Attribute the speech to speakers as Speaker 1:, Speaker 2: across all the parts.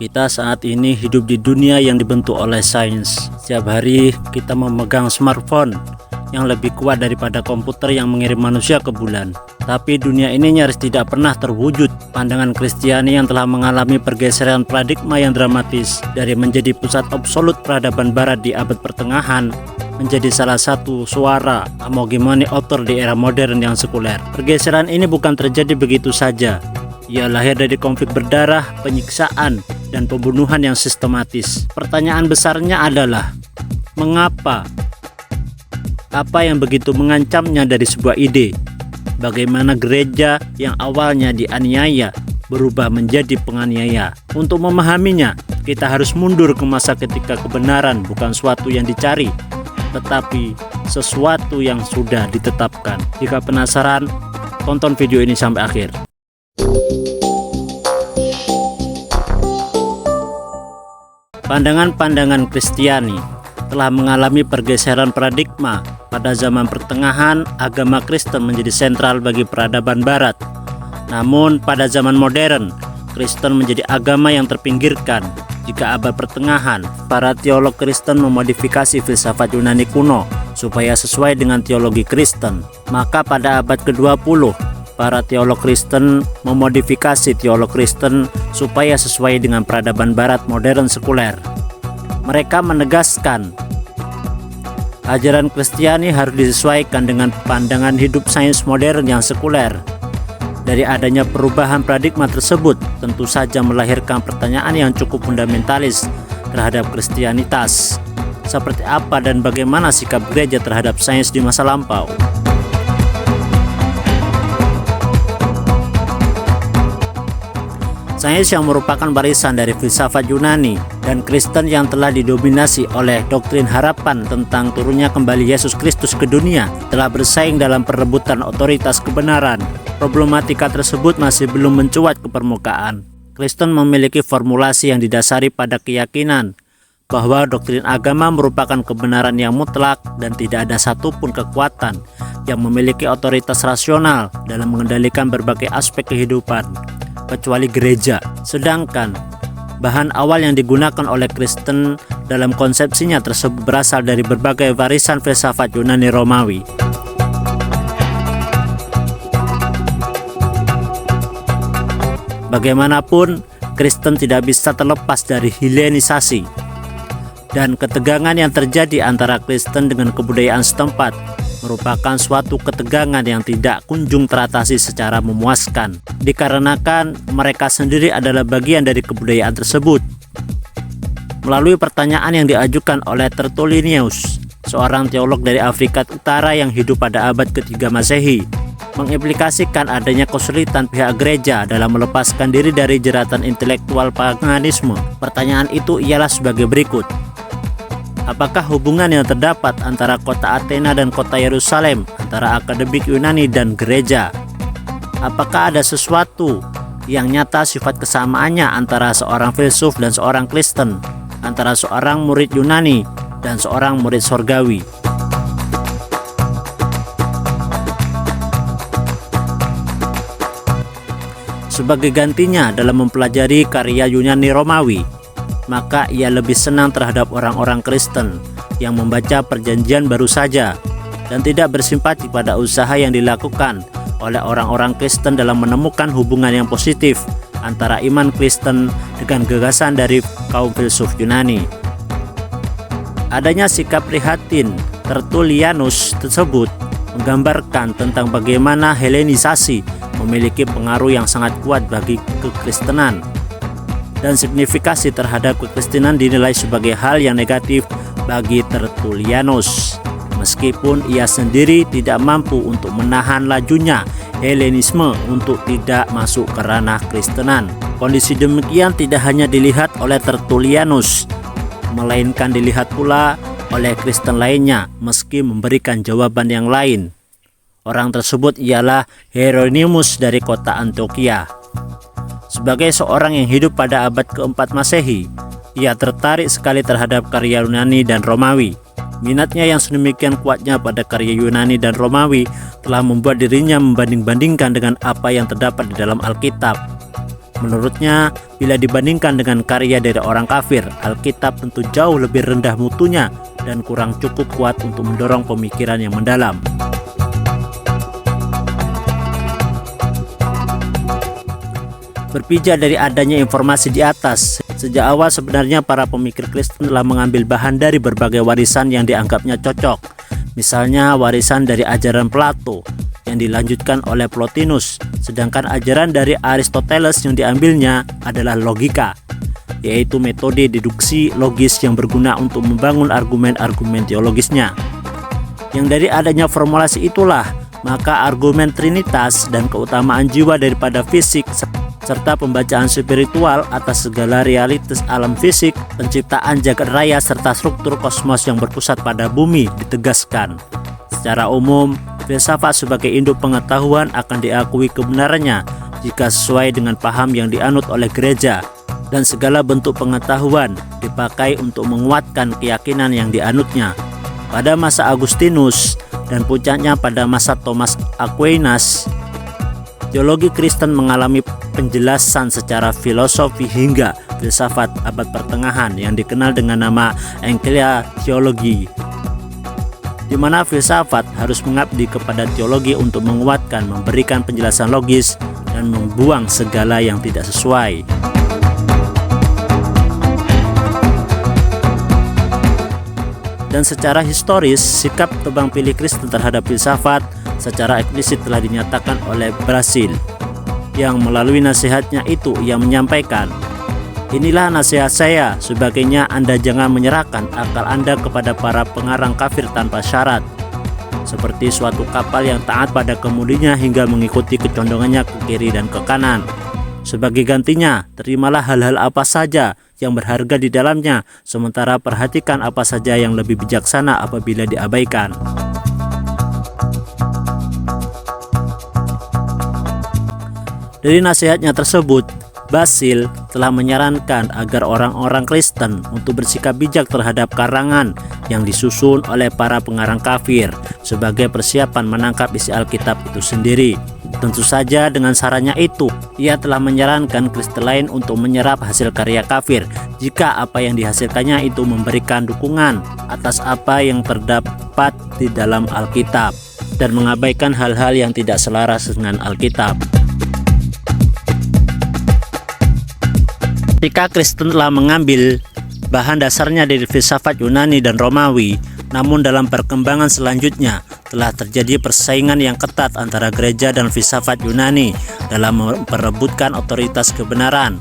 Speaker 1: Kita saat ini hidup di dunia yang dibentuk oleh sains. Setiap hari kita memegang smartphone yang lebih kuat daripada komputer yang mengirim manusia ke bulan. Tapi dunia ini nyaris tidak pernah terwujud. Pandangan Kristiani yang telah mengalami pergeseran paradigma yang dramatis dari menjadi pusat absolut peradaban barat di abad pertengahan menjadi salah satu suara hegemoni otor di era modern yang sekuler. Pergeseran ini bukan terjadi begitu saja. Ia lahir dari konflik berdarah, penyiksaan, dan pembunuhan yang sistematis. Pertanyaan besarnya adalah, mengapa? Apa yang begitu mengancamnya dari sebuah ide? Bagaimana gereja yang awalnya dianiaya berubah menjadi penganiaya? Untuk memahaminya, kita harus mundur ke masa ketika kebenaran bukan suatu yang dicari, tetapi sesuatu yang sudah ditetapkan. Jika penasaran, tonton video ini sampai akhir. Pandangan-pandangan Kristiani telah mengalami pergeseran paradigma. Pada zaman pertengahan, agama Kristen menjadi sentral bagi peradaban barat. Namun pada zaman modern, Kristen menjadi agama yang terpinggirkan. Jika abad pertengahan, para teolog Kristen memodifikasi filsafat Yunani kuno supaya sesuai dengan teologi Kristen, maka pada abad ke-20, para teolog Kristen memodifikasi teolog Kristen supaya sesuai dengan peradaban barat modern sekuler. Mereka menegaskan ajaran Kristiani harus disesuaikan dengan pandangan hidup sains modern yang sekuler. Dari adanya perubahan paradigma tersebut tentu saja melahirkan pertanyaan yang cukup fundamentalis terhadap Kristianitas. Seperti apa dan bagaimana sikap gereja terhadap sains di masa lampau? Sains yang merupakan barisan dari filsafat Yunani dan Kristen yang telah didominasi oleh doktrin harapan tentang turunnya kembali Yesus Kristus ke dunia telah bersaing dalam perebutan otoritas kebenaran. Problematika tersebut masih belum mencuat ke permukaan. Kristen memiliki formulasi yang didasari pada keyakinan bahwa doktrin agama merupakan kebenaran yang mutlak dan tidak ada satupun kekuatan yang memiliki otoritas rasional dalam mengendalikan berbagai aspek kehidupan, kecuali gereja. Sedangkan bahan awal yang digunakan oleh Kristen dalam konsepsinya tersebut berasal dari berbagai warisan filsafat Yunani Romawi. Bagaimanapun, Kristen tidak bisa terlepas dari Helenisasi dan ketegangan yang terjadi antara Kristen dengan kebudayaan setempat merupakan suatu ketegangan yang tidak kunjung teratasi secara memuaskan, dikarenakan mereka sendiri adalah bagian dari kebudayaan tersebut. Melalui pertanyaan yang diajukan oleh Tertullianus, seorang teolog dari Afrika Utara yang hidup pada abad ke-3 Masehi, mengimplikasikan adanya kesulitan pihak gereja dalam melepaskan diri dari jeratan intelektual paganisme. Pertanyaan itu ialah sebagai berikut. Apakah hubungan yang terdapat antara kota Athena dan kota Yerusalem, antara akademik Yunani dan gereja? Apakah ada sesuatu yang nyata sifat kesamaannya antara seorang filsuf dan seorang Kristen, antara seorang murid Yunani dan seorang murid sorgawi? Sebagai gantinya dalam mempelajari karya Yunani Romawi, maka ia lebih senang terhadap orang-orang Kristen yang membaca perjanjian baru saja dan tidak bersimpati pada usaha yang dilakukan oleh orang-orang Kristen dalam menemukan hubungan yang positif antara iman Kristen dengan gagasan dari kaum filsuf Yunani. Adanya sikap prihatin Tertullianus tersebut menggambarkan tentang bagaimana Helenisasi memiliki pengaruh yang sangat kuat bagi kekristenan, dan signifikasi terhadap kekristenan dinilai sebagai hal yang negatif bagi Tertullianus, meskipun ia sendiri tidak mampu untuk menahan lajunya Helenisme untuk tidak masuk ke ranah Kristenan. Kondisi demikian tidak hanya dilihat oleh Tertullianus, melainkan dilihat pula oleh Kristen lainnya, meski memberikan jawaban yang lain. Orang tersebut ialah Hieronymus dari kota Antioquia. Sebagai seorang yang hidup pada abad ke-4 Masehi, ia tertarik sekali terhadap karya Yunani dan Romawi. Minatnya yang sedemikian kuatnya pada karya Yunani dan Romawi telah membuat dirinya membanding-bandingkan dengan apa yang terdapat di dalam Alkitab. Menurutnya, bila dibandingkan dengan karya dari orang kafir, Alkitab tentu jauh lebih rendah mutunya dan kurang cukup kuat untuk mendorong pemikiran yang mendalam. Berpijak dari adanya informasi di atas, sejak awal sebenarnya para pemikir Kristen telah mengambil bahan dari berbagai warisan yang dianggapnya cocok. Misalnya warisan dari ajaran Plato yang dilanjutkan oleh Plotinus, sedangkan ajaran dari Aristoteles yang diambilnya adalah logika, yaitu metode deduksi logis yang berguna untuk membangun argumen-argumen teologisnya. Yang dari adanya formulasi itulah, maka argumen trinitas dan keutamaan jiwa daripada fisik serta pembacaan spiritual atas segala realitas alam fisik, penciptaan jagat raya serta struktur kosmos yang berpusat pada bumi ditegaskan. Secara umum, filsafat sebagai induk pengetahuan akan diakui kebenarannya jika sesuai dengan paham yang dianut oleh gereja, dan segala bentuk pengetahuan dipakai untuk menguatkan keyakinan yang dianutnya. Pada masa Agustinus dan puncaknya pada masa Thomas Aquinas, teologi Kristen mengalami penjelasan secara filosofi hingga filsafat abad pertengahan yang dikenal dengan nama Encheileology, di mana filsafat harus mengabdi kepada teologi untuk menguatkan, memberikan penjelasan logis, dan membuang segala yang tidak sesuai. Dan secara historis, sikap tebang pilih Kristen terhadap filsafat secara eksplisit telah dinyatakan oleh Brazil, yang melalui nasihatnya itu ia menyampaikan, "Inilah nasihat saya, sebagainya Anda jangan menyerahkan akal Anda kepada para pengarang kafir tanpa syarat, seperti suatu kapal yang taat pada kemudinya hingga mengikuti kecondongannya ke kiri dan ke kanan. Sebagai gantinya, terimalah hal-hal apa saja yang berharga di dalamnya, sementara perhatikan apa saja yang lebih bijaksana apabila diabaikan." Dari nasihatnya tersebut, Basil telah menyarankan agar orang-orang Kristen untuk bersikap bijak terhadap karangan yang disusun oleh para pengarang kafir sebagai persiapan menangkap isi Alkitab itu sendiri. Tentu saja dengan sarannya itu, ia telah menyarankan Kristen lain untuk menyerap hasil karya kafir jika apa yang dihasilkannya itu memberikan dukungan atas apa yang terdapat di dalam Alkitab dan mengabaikan hal-hal yang tidak selaras dengan Alkitab. Ketika Kristen telah mengambil bahan dasarnya dari filsafat Yunani dan Romawi, namun dalam perkembangan selanjutnya telah terjadi persaingan yang ketat antara gereja dan filsafat Yunani dalam memperebutkan otoritas kebenaran.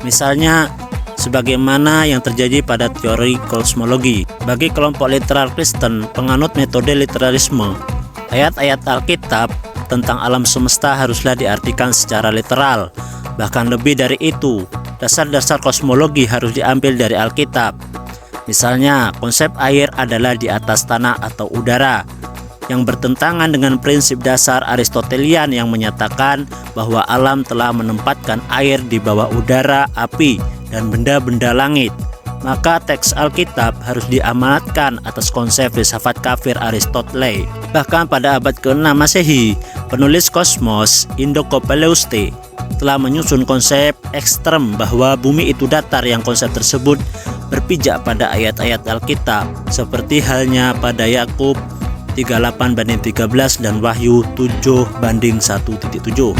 Speaker 1: Misalnya, sebagaimana yang terjadi pada teori kosmologi. Bagi kelompok literal Kristen penganut metode literalisme, ayat-ayat Alkitab tentang alam semesta haruslah diartikan secara literal. Bahkan lebih dari itu, dasar-dasar kosmologi harus diambil dari Alkitab. Misalnya, konsep air adalah di atas tanah atau udara, yang bertentangan dengan prinsip dasar Aristotelian yang menyatakan bahwa alam telah menempatkan air di bawah udara, api, dan benda-benda langit. Maka teks Alkitab harus diamanatkan atas konsep filsafat kafir Aristoteles. Bahkan pada abad ke-6 Masehi, penulis Kosmos Indocopleustes telah menyusun konsep ekstrem bahwa bumi itu datar, yang konsep tersebut berpijak pada ayat-ayat Alkitab seperti halnya pada Yakub 38:13 dan Wahyu 7:1.7.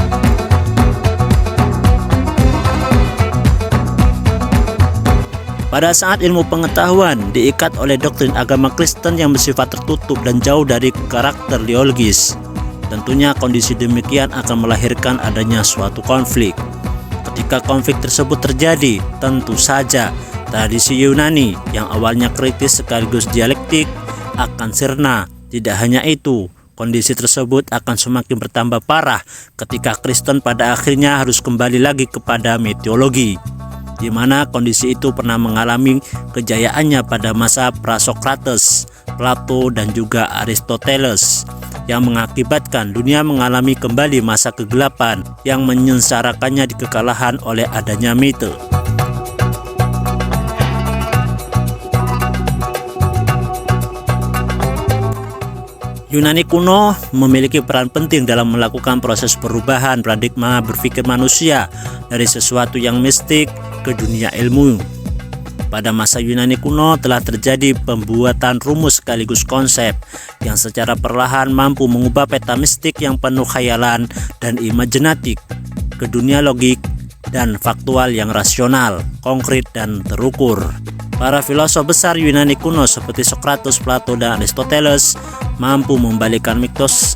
Speaker 1: Pada saat ilmu pengetahuan diikat oleh doktrin agama Kristen yang bersifat tertutup dan jauh dari karakter teologis, tentunya kondisi demikian akan melahirkan adanya suatu konflik. Ketika konflik tersebut terjadi, tentu saja tradisi Yunani yang awalnya kritis sekaligus dialektik akan sirna. Tidak hanya itu, kondisi tersebut akan semakin bertambah parah ketika Kristen pada akhirnya harus kembali lagi kepada meteologi, di mana kondisi itu pernah mengalami kejayaannya pada masa Prasokrates, Plato, dan juga Aristoteles, yang mengakibatkan dunia mengalami kembali masa kegelapan yang menyengsarakannya di kekalahan oleh adanya mite. Yunani kuno memiliki peran penting dalam melakukan proses perubahan paradigma berpikir manusia dari sesuatu yang mistik ke dunia ilmu. Pada masa Yunani kuno telah terjadi pembuatan rumus sekaligus konsep yang secara perlahan mampu mengubah peta mistik yang penuh khayalan dan imajinatif ke dunia logik dan faktual yang rasional, konkret dan terukur. Para filosof besar Yunani kuno seperti Socrates, Plato, dan Aristoteles mampu membalikkan mitos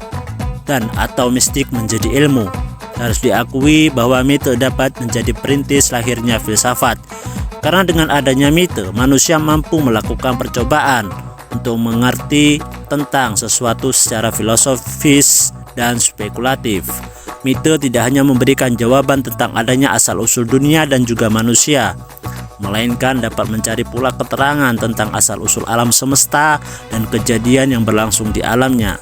Speaker 1: dan atau mistik menjadi ilmu. Harus diakui bahwa mite dapat menjadi perintis lahirnya filsafat, karena dengan adanya mite, manusia mampu melakukan percobaan untuk mengerti tentang sesuatu secara filosofis dan spekulatif. Mite tidak hanya memberikan jawaban tentang adanya asal-usul dunia dan juga manusia, melainkan dapat mencari pula keterangan tentang asal-usul alam semesta dan kejadian yang berlangsung di alamnya.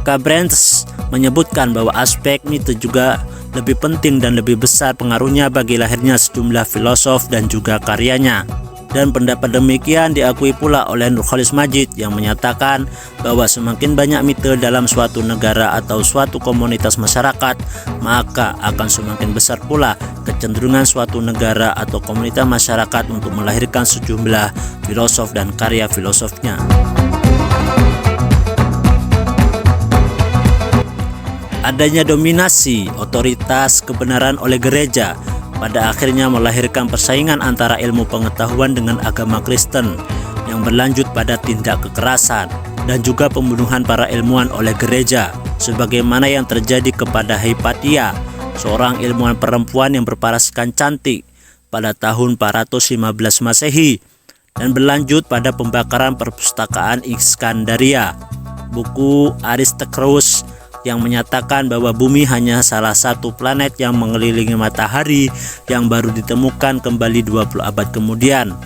Speaker 1: Cabrens menyebutkan bahwa aspek mite juga lebih penting dan lebih besar pengaruhnya bagi lahirnya sejumlah filosof dan juga karyanya. Dan pendapat demikian diakui pula oleh Nurcholish Madjid yang menyatakan bahwa semakin banyak mite dalam suatu negara atau suatu komunitas masyarakat, maka akan semakin besar pula kecenderungan suatu negara atau komunitas masyarakat untuk melahirkan sejumlah filosof dan karya filosofnya. Adanya dominasi otoritas kebenaran oleh gereja pada akhirnya melahirkan persaingan antara ilmu pengetahuan dengan agama Kristen yang berlanjut pada tindak kekerasan dan juga pembunuhan para ilmuwan oleh gereja, sebagaimana yang terjadi kepada Hypatia, seorang ilmuwan perempuan yang berparaskan cantik pada tahun 415 Masehi, dan berlanjut pada pembakaran perpustakaan Iskandaria. Buku Aristarchus yang menyatakan bahwa bumi hanya salah satu planet yang mengelilingi matahari yang baru ditemukan kembali 20 abad kemudian,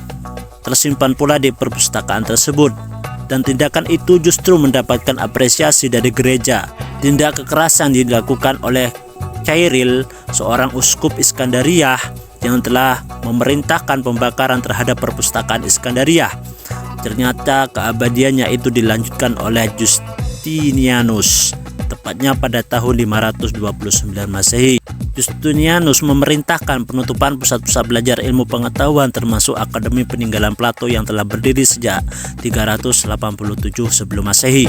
Speaker 1: tersimpan pula di perpustakaan tersebut, dan tindakan itu justru mendapatkan apresiasi dari gereja. Tindak kekerasan dilakukan oleh Cyril, seorang uskup Iskandaria yang telah memerintahkan pembakaran terhadap perpustakaan Iskandaria. Ternyata keabadiannya itu dilanjutkan oleh Justinianus, tepatnya pada tahun 529 Masehi. Justinianus memerintahkan penutupan pusat-pusat belajar ilmu pengetahuan termasuk Akademi Peninggalan Plato yang telah berdiri sejak 387 sebelum Masehi.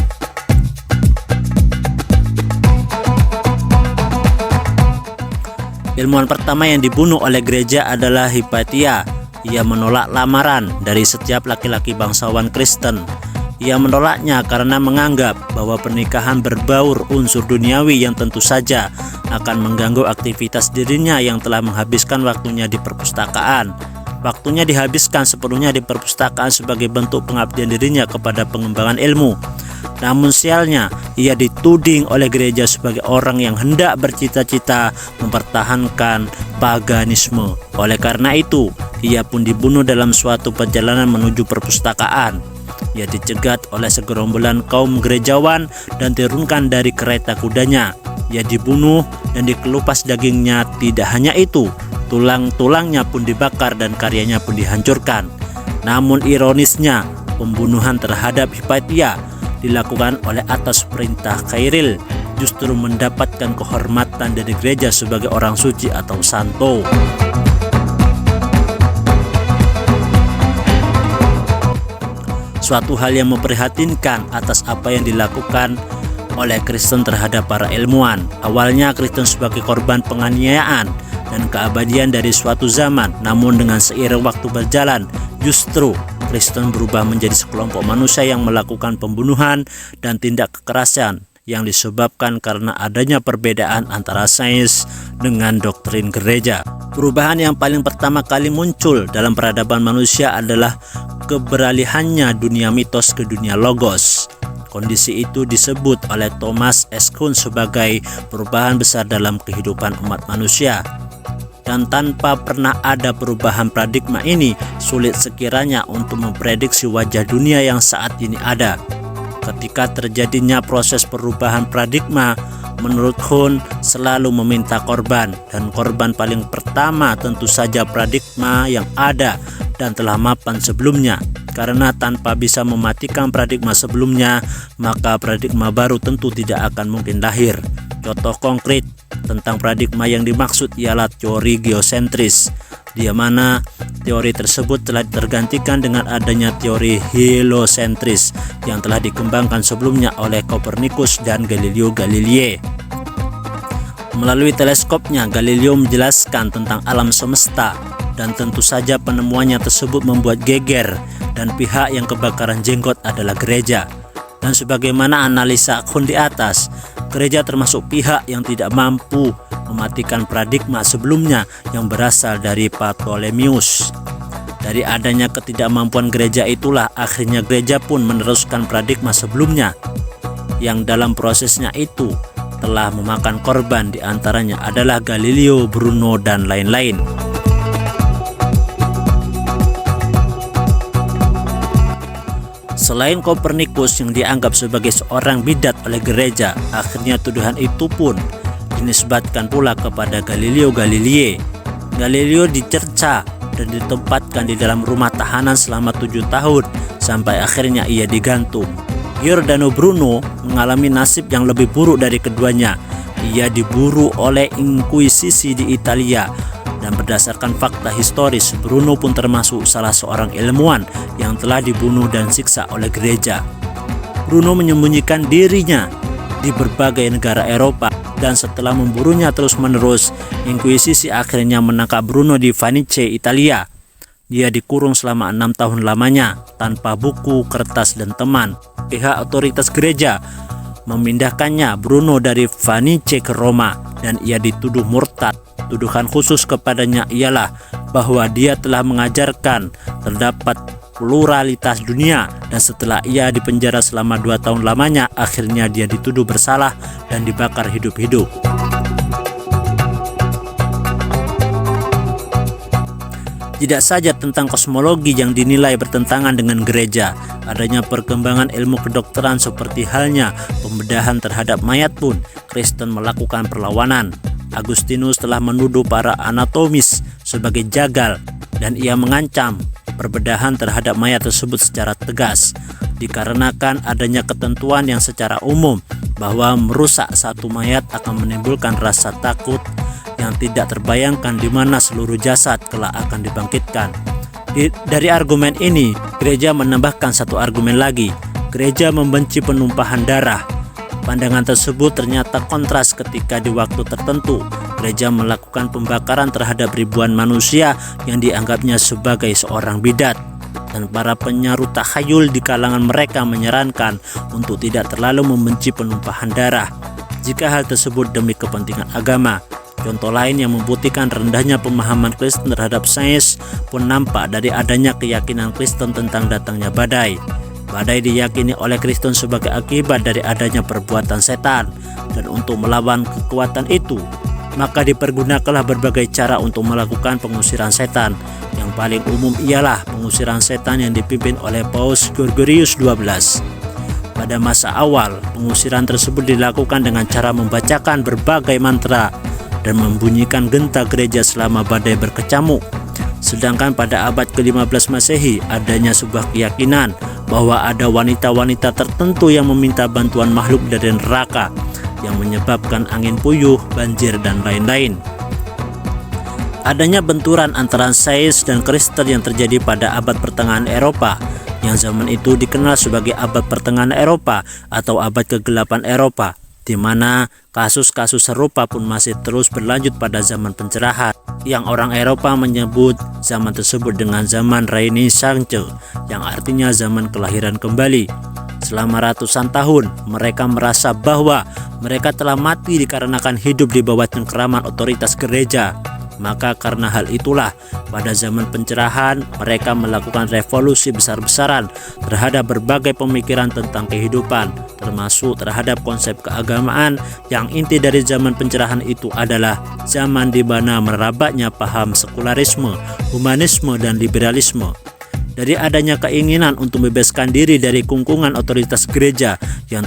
Speaker 1: Ilmuwan pertama yang dibunuh oleh gereja adalah Hypatia. Ia menolak lamaran dari setiap laki-laki bangsawan Kristen. Ia menolaknya karena menganggap bahwa pernikahan berbaur unsur duniawi yang tentu saja akan mengganggu aktivitas dirinya yang telah menghabiskan waktunya di perpustakaan. Waktunya dihabiskan sepenuhnya di perpustakaan sebagai bentuk pengabdian dirinya kepada pengembangan ilmu. Namun sialnya, ia dituding oleh gereja sebagai orang yang hendak bercita-cita mempertahankan paganisme. Oleh karena itu, ia pun dibunuh dalam suatu perjalanan menuju perpustakaan. Ia dicegat oleh segerombolan kaum gerejawan dan diturunkan dari kereta kudanya. Ia dibunuh dan dikelupas dagingnya. Tidak hanya itu, tulang-tulangnya pun dibakar dan karyanya pun dihancurkan. Namun ironisnya, pembunuhan terhadap Hypatia dilakukan oleh atas perintah Cyril, justru mendapatkan kehormatan dari gereja sebagai orang suci atau santo. Suatu hal yang memprihatinkan atas apa yang dilakukan oleh Kristen terhadap para ilmuwan. Awalnya Kristen sebagai korban penganiayaan dan keabadian dari suatu zaman, namun dengan seiring waktu berjalan, justru Kristen berubah menjadi sekelompok manusia yang melakukan pembunuhan dan tindak kekerasan yang disebabkan karena adanya perbedaan antara sains dengan doktrin gereja. Perubahan yang paling pertama kali muncul dalam peradaban manusia adalah keberalihannya dunia mitos ke dunia logos. Kondisi itu disebut oleh Thomas S. Kuhn sebagai perubahan besar dalam kehidupan umat manusia. Dan tanpa pernah ada perubahan paradigma ini, sulit sekiranya untuk memprediksi wajah dunia yang saat ini ada. Ketika terjadinya proses perubahan paradigma, menurut Kuhn selalu meminta korban, dan korban paling pertama tentu saja paradigma yang ada dan telah mapan sebelumnya. Karena tanpa bisa mematikan paradigma sebelumnya, maka paradigma baru tentu tidak akan mungkin lahir. Contoh konkret tentang paradigma yang dimaksud ialah teori geosentris, di mana teori tersebut telah tergantikan dengan adanya teori heliocentris yang telah dikembangkan sebelumnya oleh Copernicus dan Galileo Galilei. Melalui teleskopnya, Galileo menjelaskan tentang alam semesta, dan tentu saja penemuannya tersebut membuat geger dan pihak yang kebakaran jenggot adalah gereja. Dan sebagaimana analisa akun di atas, gereja termasuk pihak yang tidak mampu mematikan paradigma sebelumnya yang berasal dari Ptolemeus. Dari adanya ketidakmampuan gereja itulah akhirnya gereja pun meneruskan paradigma sebelumnya, yang dalam prosesnya itu telah memakan korban, diantaranya adalah Galileo, Bruno, dan lain-lain. Selain Copernicus yang dianggap sebagai seorang bidat oleh gereja, akhirnya tuduhan itu pun dinisbatkan pula kepada Galileo Galilei. Galileo dicerca dan ditempatkan di dalam rumah tahanan selama 7 tahun sampai akhirnya ia digantung. Giordano Bruno mengalami nasib yang lebih buruk dari keduanya. Ia diburu oleh Inkuisisi di Italia, dan berdasarkan fakta historis, Bruno pun termasuk salah seorang ilmuwan yang telah dibunuh dan siksa oleh gereja. Bruno menyembunyikan dirinya di berbagai negara Eropa, dan setelah memburunya terus-menerus, Inkuisisi akhirnya menangkap Bruno di Venice, Italia. Dia dikurung selama 6 tahun lamanya tanpa buku, kertas, dan teman. Pihak otoritas gereja memindahkannya Bruno dari Venice ke Roma, dan ia dituduh murtad. Tuduhan khusus kepadanya ialah bahwa dia telah mengajarkan terdapat pluralitas dunia, dan setelah ia dipenjara selama 2 tahun lamanya, akhirnya dia dituduh bersalah dan dibakar hidup-hidup. Tidak saja tentang kosmologi yang dinilai bertentangan dengan gereja, adanya perkembangan ilmu kedokteran seperti halnya pembedahan terhadap mayat pun Kristen melakukan perlawanan. Agustinus telah menuduh para anatomis sebagai jagal, dan ia mengancam perbedahan terhadap mayat tersebut secara tegas, dikarenakan adanya ketentuan yang secara umum bahwa merusak satu mayat akan menimbulkan rasa takut yang tidak terbayangkan, di mana seluruh jasad kelak akan dibangkitkan. Dari argumen ini, gereja menambahkan satu argumen lagi. Gereja membenci penumpahan darah. Pandangan tersebut ternyata kontras ketika di waktu tertentu gereja melakukan pembakaran terhadap ribuan manusia yang dianggapnya sebagai seorang bidat, dan para penyaru takhayul di kalangan mereka menyarankan untuk tidak terlalu membenci penumpahan darah jika hal tersebut demi kepentingan agama. Contoh lain yang membuktikan rendahnya pemahaman Kristen terhadap sains pun nampak dari adanya keyakinan Kristen tentang datangnya badai. Badai diyakini oleh Kristen sebagai akibat dari adanya perbuatan setan, dan untuk melawan kekuatan itu, maka dipergunakanlah berbagai cara untuk melakukan pengusiran setan. Yang paling umum ialah pengusiran setan yang dipimpin oleh Paus Gregorius XII. Pada masa awal, pengusiran tersebut dilakukan dengan cara membacakan berbagai mantra dan membunyikan genta gereja selama badai berkecamuk. Sedangkan pada abad ke-15 Masehi, adanya sebuah keyakinan bahwa ada wanita-wanita tertentu yang meminta bantuan makhluk dari neraka yang menyebabkan angin puyuh, banjir, dan lain-lain. Adanya benturan antara sains dan Kristen yang terjadi pada abad pertengahan Eropa, yang zaman itu dikenal sebagai abad pertengahan Eropa atau abad kegelapan Eropa, di mana kasus-kasus serupa pun masih terus berlanjut pada zaman pencerahan, yang orang Eropa menyebut zaman tersebut dengan zaman Renaissance, yang artinya zaman kelahiran kembali. Selama ratusan tahun, mereka merasa bahwa mereka telah mati dikarenakan hidup di bawah cengkeraman otoritas gereja. Maka karena hal itulah, pada zaman pencerahan mereka melakukan revolusi besar-besaran terhadap berbagai pemikiran tentang kehidupan, termasuk terhadap konsep keagamaan, yang inti dari zaman pencerahan itu adalah zaman di mana merabatnya paham sekularisme, humanisme, dan liberalisme. Dari adanya keinginan untuk membebaskan diri dari kungkungan otoritas gereja yang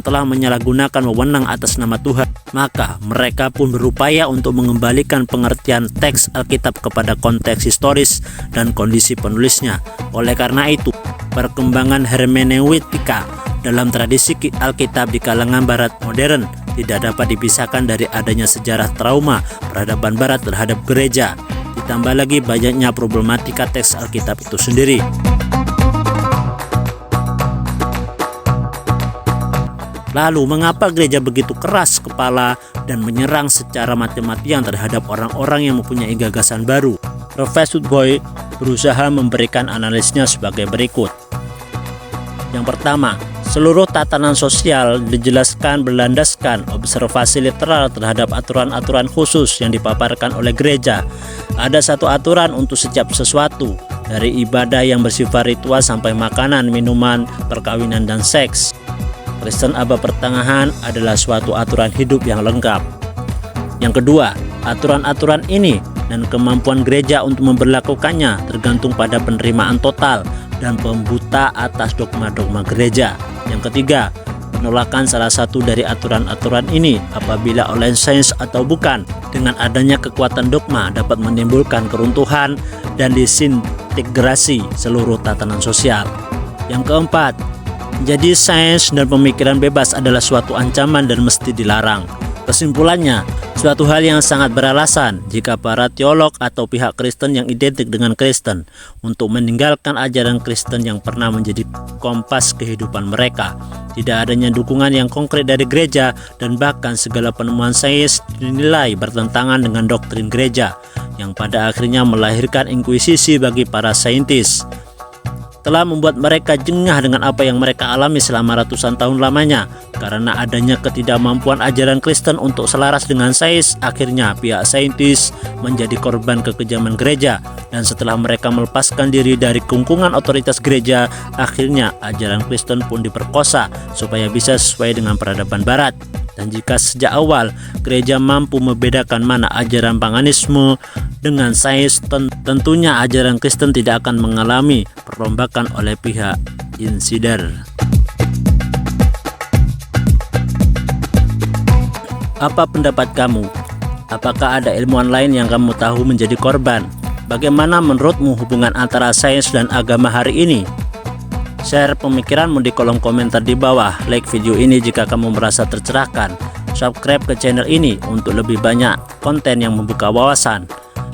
Speaker 1: telah menyalahgunakan wewenang atas nama Tuhan, Maka mereka pun berupaya untuk mengembalikan pengertian teks Alkitab kepada konteks historis dan kondisi penulisnya. Oleh karena itu, perkembangan hermeneutika dalam tradisi Alkitab di kalangan Barat modern tidak dapat dipisahkan dari adanya sejarah trauma peradaban Barat terhadap gereja, ditambah lagi banyaknya problematika teks Alkitab itu sendiri. Lalu mengapa gereja begitu keras kepala dan menyerang secara mati-matian terhadap orang-orang yang mempunyai gagasan baru? Profesor Boy berusaha memberikan analisnya sebagai berikut. Yang pertama, seluruh tatanan sosial dijelaskan berlandaskan observasi literal terhadap aturan-aturan khusus yang dipaparkan oleh gereja. Ada satu aturan untuk setiap sesuatu, dari ibadah yang bersifat ritual sampai makanan, minuman, perkawinan, dan seks. Kristen abad pertengahan adalah suatu aturan hidup yang lengkap. Yang kedua, aturan-aturan ini dan kemampuan gereja untuk memberlakukannya tergantung pada penerimaan total dan pembuta atas dogma-dogma gereja. Yang ketiga, penolakan salah satu dari aturan-aturan ini apabila oleh sains atau bukan, dengan adanya kekuatan dogma dapat menimbulkan keruntuhan dan disintegrasi seluruh tatanan sosial. Yang keempat, jadi sains dan pemikiran bebas adalah suatu ancaman dan mesti dilarang. Kesimpulannya, suatu hal yang sangat beralasan jika para teolog atau pihak Kristen yang identik dengan Kristen untuk meninggalkan ajaran Kristen yang pernah menjadi kompas kehidupan mereka. Tidak adanya dukungan yang konkret dari gereja dan bahkan segala penemuan sains dinilai bertentangan dengan doktrin gereja yang pada akhirnya melahirkan inkuisisi bagi para saintis. Telah membuat mereka jengah dengan apa yang mereka alami selama ratusan tahun lamanya. Karena adanya ketidakmampuan ajaran Kristen untuk selaras dengan sains, akhirnya pihak saintis menjadi korban kekejaman gereja. Dan setelah mereka melepaskan diri dari kungkungan otoritas gereja, akhirnya ajaran Kristen pun diperkosa supaya bisa sesuai dengan peradaban Barat. Dan jika sejak awal gereja mampu membedakan mana ajaran paganisme dengan sains, tentunya ajaran Kristen tidak akan mengalami perombakan oleh pihak insider. Apa pendapat kamu? Apakah ada ilmuwan lain yang kamu tahu menjadi korban? Bagaimana menurutmu hubungan antara sains dan agama hari ini? Share pemikiranmu di kolom komentar di bawah. Like video ini jika kamu merasa tercerahkan. Subscribe ke channel ini untuk lebih banyak konten yang membuka wawasan.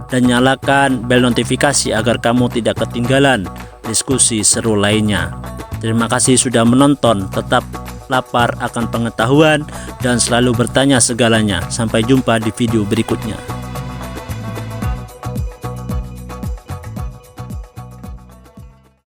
Speaker 1: Dan nyalakan bel notifikasi agar kamu tidak ketinggalan diskusi seru lainnya. Terima kasih sudah menonton. Tetap lapar akan pengetahuan dan selalu bertanya segalanya. Sampai jumpa di video berikutnya.